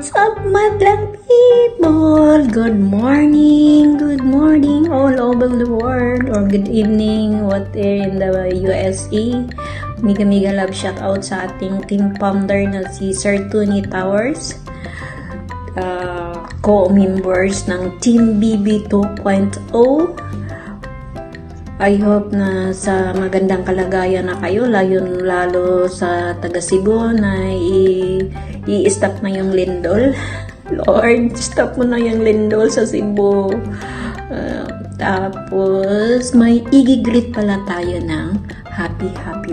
What's up, madlang people? Good morning all over the world, or good evening, what in the USA. Miga love shout out sa ating team founder na si Sir Tony Towers, co-members ng Team BB 2.0. I hope na sa magandang kalagayan na kayo, lalo sa taga Cebu na i-stop na yung lindol. Lord, stop mo na yung lindol sa Cebu. Tapos, may igigreet pala tayo ng happy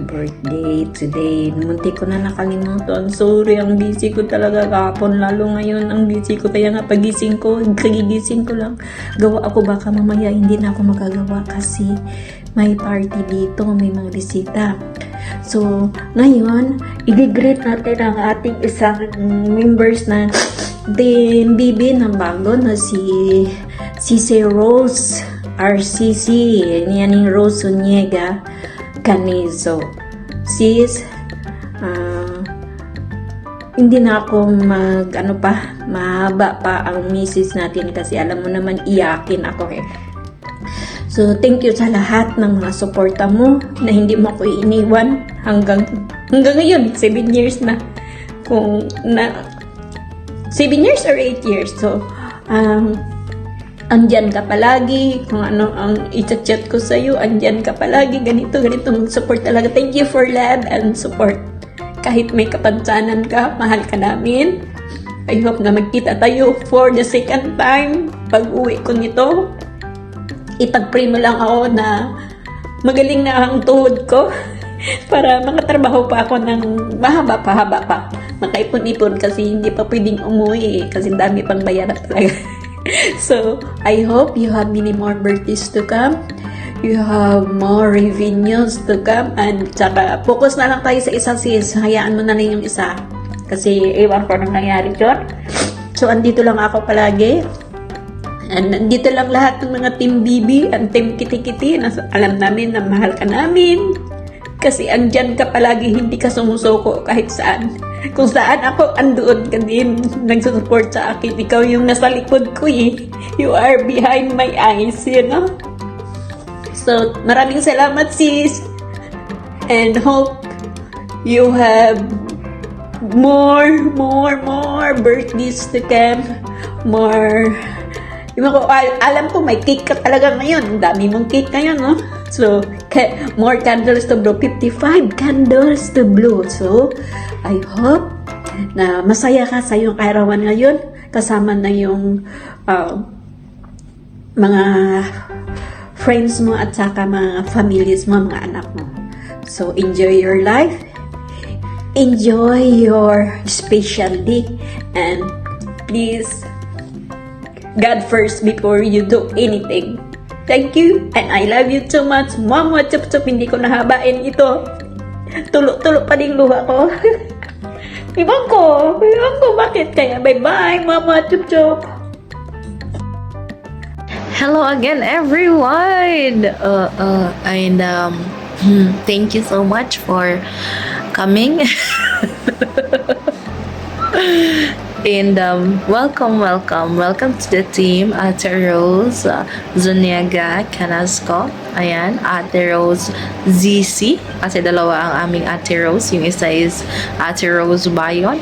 birthday today. Munti ko na nakalimutan. Sorry, ang busy ko talaga kahapon. Lalo ngayon, ang busy ko. Kaya nga pagising ko, kagigising ko lang. Gawa ako, baka mamaya hindi na ako magagawa kasi may party dito, may mga bisita. So, ngayon, i-greet natin ang ating isang members na Team BB na bago na si Rose RCC. Yan yung Rose Zuniga Canizo. Sis, hindi na ako mahaba pa ang misis natin kasi alam mo naman iyakin ako eh. So, thank you sa lahat ng mga suporta mo na hindi mo ako iniwan hanggang ngayon, 7 years na. 7 years or 8 years. So, andyan ka palagi. Kung ano ang i-chat ko sa'yo, andyan ka palagi. Ganito mag-support talaga. Thank you for love and support. Kahit may kapansanan ka, mahal ka namin. I hope na magkita tayo for the second time pag uwi ko nito. Ipag-pray mo lang ako na magaling na ang tuhod ko para makatrabaho pa ako ng mahaba pa. Makaipon-ipon kasi hindi pa pwedeng umuwi kasi dami pang bayaran talaga. So, I hope you have many more birthdays to come. You have more revenues to come. And saka, focus na lang tayo sa isa sis. Hayaan mo na lang yung isa. Kasi, ewan ko nang nangyari dyan. So, andito lang ako palagi. And nandito lang lahat ng mga Team BB and Team Kiti-Kiti. Alam namin na mahal ka namin. Kasi andyan ka palagi, hindi ka sumusuko kahit saan. Kung saan ako, andoon ka din. Nagsusupport sa akin. Ikaw yung nasa likod ko eh. You are behind my eyes, you know? So, maraming salamat sis. And hope you have more birthdays to come. More. Alam ko, may cake ka talaga ngayon. Ang dami mong cake ngayon, no? So, more candles to blow. 55 candles to blow. So, I hope na masaya ka sa iyong kaarawan ngayon. Kasama na yung mga friends mo at saka mga families mo, mga anak mo. So, enjoy your life. Enjoy your special day. And please, God first before you do anything. Thank you, and I love you so much. Mama, chup-chup, hindi ko nahabain ito. Tulo-tulo pa din luha ko. Iwan ko, bakit kaya? Bye-bye, Mama, chup-chup. Hello again, everyone. And thank you so much for coming. And welcome to the team, Ate Rose Zuniga Canasco. Ayan, Ate Rose ZC. Kasi dalawa ang aming Ate Rose. Yung isa is Ate Rose Bayon.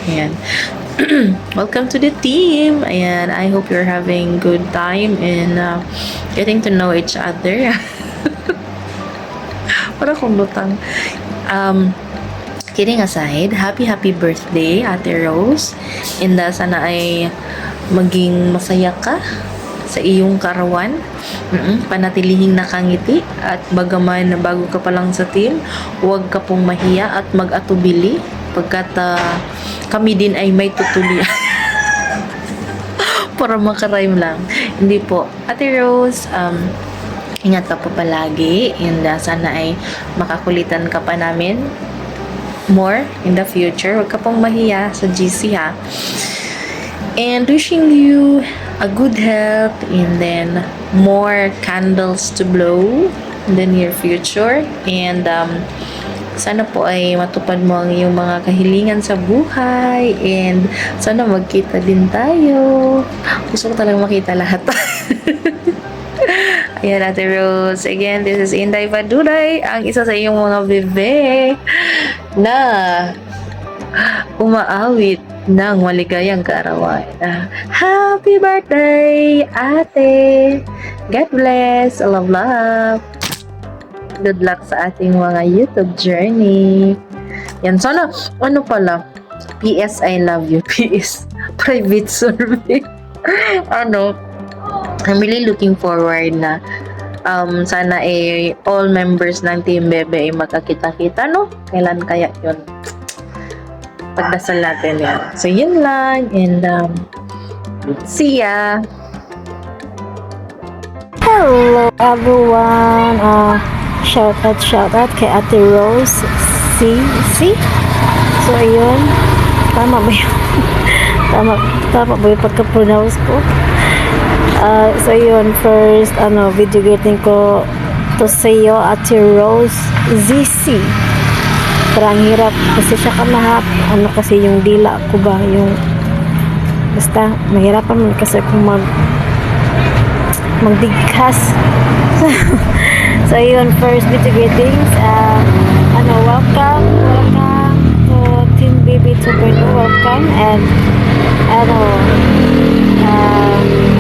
Ayan. Welcome to the team. Ayan, I hope you're having good time in getting to know each other. Para kong lutang. Kidding aside, happy birthday, Ate Rose. And sana ay maging masaya ka sa iyong karawan. Panatilihing nakangiti. At bagaman bago ka pa lang sa team, huwag ka pong mahiya at mag-atubili pagkat kami din ay may tutuli. Para makarime lang. Hindi po. Ate Rose, ingat ka po palagi. And sana ay makakulitan ka pa namin more in the future. Huwag ka pong mahiya sa GC ha. And wishing you a good health and then more candles to blow in the near future. And sana po ay matupad mo ang iyong mga kahilingan sa buhay and sana magkita din tayo. Gusto ko talagang makita lahat. Ayan, Ate Rose. Again, this is Inday Paduray, ang isa sa iyong mga bebe na umaawit ng maligayang kaarawan. Happy birthday, ate! God bless! Love, love! Good luck sa ating mga YouTube journey. Yan, sana, ano pala? PS, I love you. PS, private survey. I'm really looking forward na sana all members ng Team Bebe ay magkakita-kita, no? Kailan kaya yun? Pagdasal natin yan. So, yun lang. And, see ya! Hello everyone! Shout out kay Ate Rose CC. So, ayun. Tama ba yun? tama ba yung pagka-pronounce ko? So yun, first video greeting ko to sa'yo, Ate Rose ZC. Parang hirap kasi siya kamahap. Kasi yung dila ko ba, yung basta mahirapan man kasi kung magdigkas. So yun, first video greetings. Welcome to Team Baby 2.0. Welcome and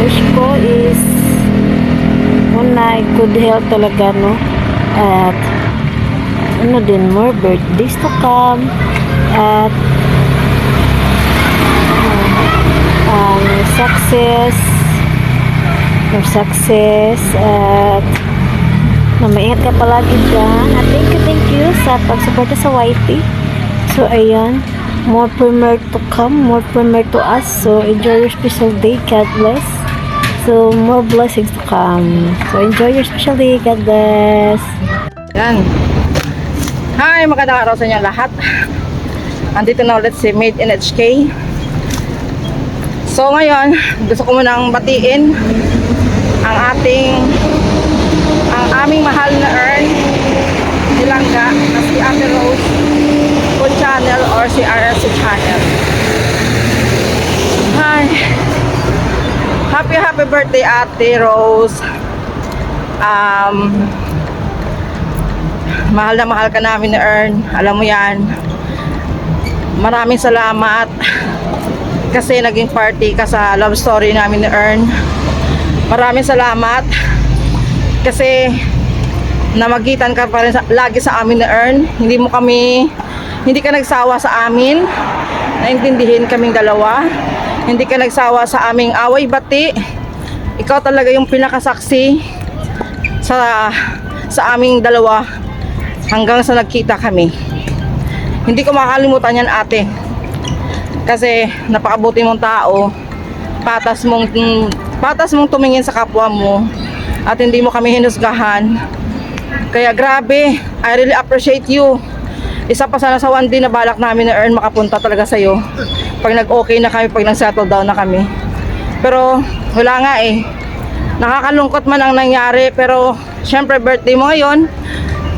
wish ko is una good health talaga, no? At din more birthdays to come at more success at na maingat ka palagi dyan. At thank you sa pagsuporta sa YT. So ayan, more premiere to come, more premiere to us. So enjoy your special day. God bless. So more blessings to come. So enjoy your special day. God bless. Yan. Hi, magandang araw sa inyo lahat. Andito na ulit si Made in HK. So ngayon, gusto ko munang batiin ang aming mahal na earn nilangga na si Ate Rose Food Channel or si RSC Channel. Hi. Happy birthday, Ate Rose. Mahal na mahal ka namin ni Earn. Alam mo yan. Maraming salamat kasi naging party ka sa love story namin ni Earn. Maraming salamat kasi namagitan ka pa rin lagi sa amin ni Earn. Hindi ka nagsawa sa amin. Naintindihin kaming dalawa. Hindi ka nagsawa sa aming away bati. Ikaw talaga yung pinakasaksi sa aming dalawa hanggang sa nagkita kami. Hindi ko makakalimutan yan, ate. Kasi napakabuti mong tao. Patas mong tumingin sa kapwa mo at hindi mo kami hinusgahan. Kaya grabe, I really appreciate you. Isa pa sana sa one day na balak namin na Earn makapunta talaga sa'yo pag nag-okay na kami, pag nag-settle down na kami. Pero wala nga eh. Nakakalungkot man ang nangyari, pero syempre birthday mo ngayon.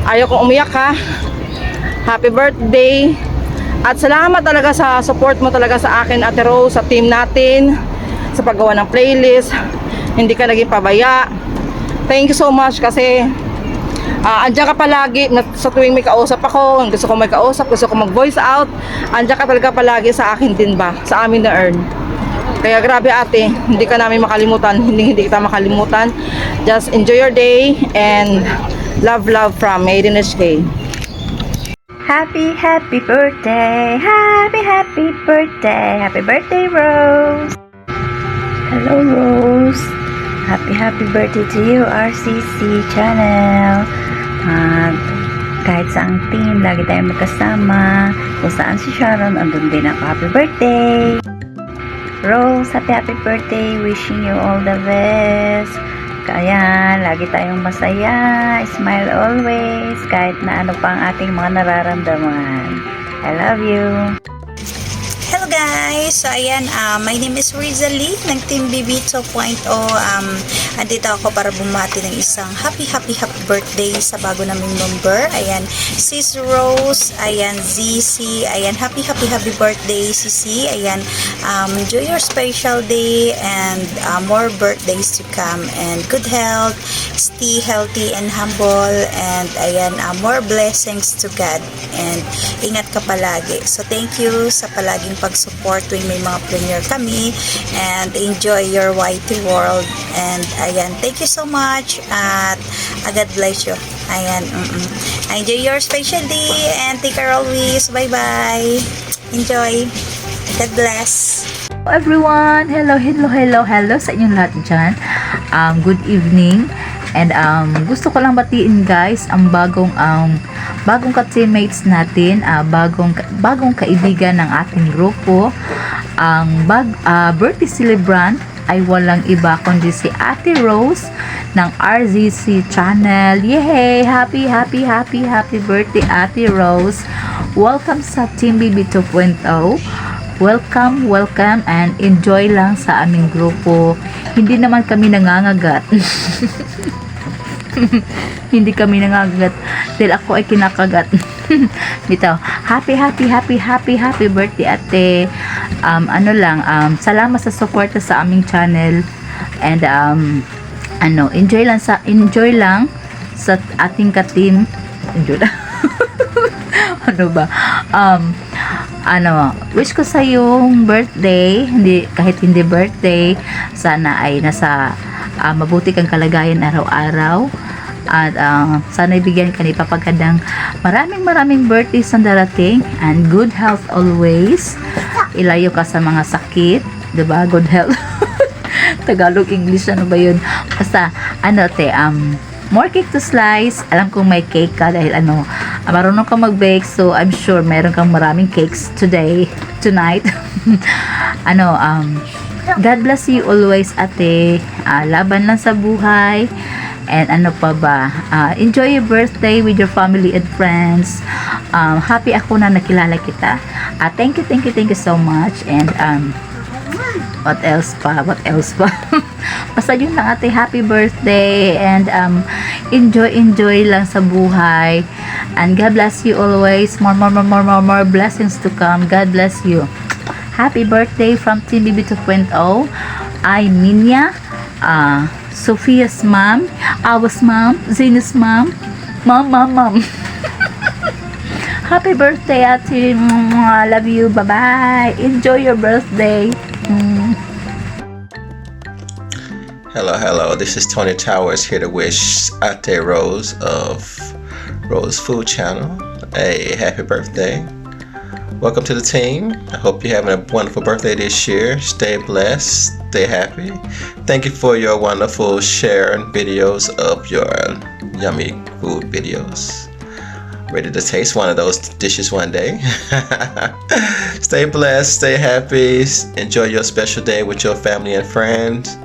Ayaw kong umiyak ha. Happy birthday. At salamat talaga sa support mo talaga sa akin, Ate Rose, sa team natin, sa paggawa ng playlist. Hindi ka naging pabaya. Thank you so much kasi andyan ka palagi sa tuwing may kausap ako. Gusto ko may kausap, gusto ko mag-voice out. Andyan ka talaga palagi sa akin din ba? Sa amin na Earn. Kaya grabe, ate, hindi ka namin makalimutan. Hindi kita makalimutan. Just enjoy your day and love from Made in HK. Happy birthday, happy birthday, happy birthday, Rose. Hello, Rose. Happy birthday to you, RCC channel. Kahit sa ang team, lagi tayong magkasama. Kung saan si Sharon, andun din ako. Happy birthday! Rose, happy birthday. Wishing you all the best. Kaya, lagi tayong masaya. Smile always. Kahit na ano pa ang ating mga nararamdaman. I love you. Hello guys! So ayan, my name is Rizali ng Team BB 2.0. Andito ako para bumati ng isang happy birthday sa bago naming member. Ayan, Sis Rose, ayan, ZC, ayan, happy birthday, Sisi. Ayan, enjoy your special day and more birthdays to come and good health, stay healthy and humble, and ayan, more blessings to God and ingat ka palagi. So thank you sa palaging pag-support tuwing may mga premiere kami, and enjoy your YT world. And ayan, thank you so much at God bless you. Ayan, enjoy your special day and take care always. Bye bye. Enjoy. God bless. Hello everyone! Hello sa inyong lahat dyan. Good evening. And gusto ko lang batiin guys ang bagong ka-teammates natin, bagong kaibigan ng ating grupo. Ang birthday celebrant ay walang iba kundi si Ate Rose ng RZC channel. Yay! Happy birthday Ate Rose. Welcome sa Team BB 2.0. Welcome and enjoy lang sa aming grupo. Hindi naman kami nangangagat. Hindi kami nangangagat dahil ako ay kinakagat. Dito, happy birthday ate. Salamat sa suporta sa aming channel, and enjoy lang sa ating ka-team. Enjoy lang. Wish ko sa yung birthday, kahit hindi birthday, sana ay nasa mabuti kang kalagayan araw-araw, at sana ibigyan ka ni papagandang maraming birthdays ang darating, and good health always. Ilayo ka sa mga sakit, diba? Good health. Tagalog, English, ano ba yun? Basta, more cake to slice. Alam kong may cake ka dahil marunong ka mag-bake, so I'm sure meron kang maraming cakes tonight. God bless you always ate. Laban lang sa buhay. And enjoy your birthday with your family and friends. Happy ako na nakilala kita. Thank you so much. And what else pa? Basta yun lang ate, happy birthday, and enjoy lang sa buhay, and God bless you always. More blessings to come. God bless you. Happy birthday from Team BB 2.0. I'm Minya, Sophia's mom, Awa's mom, Zina's mom. Happy birthday ate. Love you. Bye bye. Enjoy your birthday. Hello, this is Tony Towers here to wish Ate Rose of Rose Food Channel a happy birthday. Welcome to the team. I hope you're having a wonderful birthday this year. Stay blessed, stay happy. Thank you for your wonderful sharing videos of your yummy food videos. Ready to taste one of those dishes one day. Stay blessed, stay happy, enjoy your special day with your family and friends.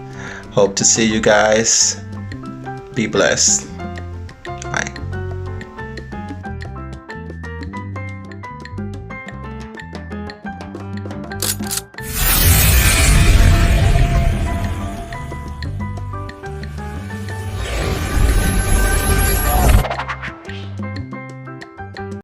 Hope to see you guys. Be blessed.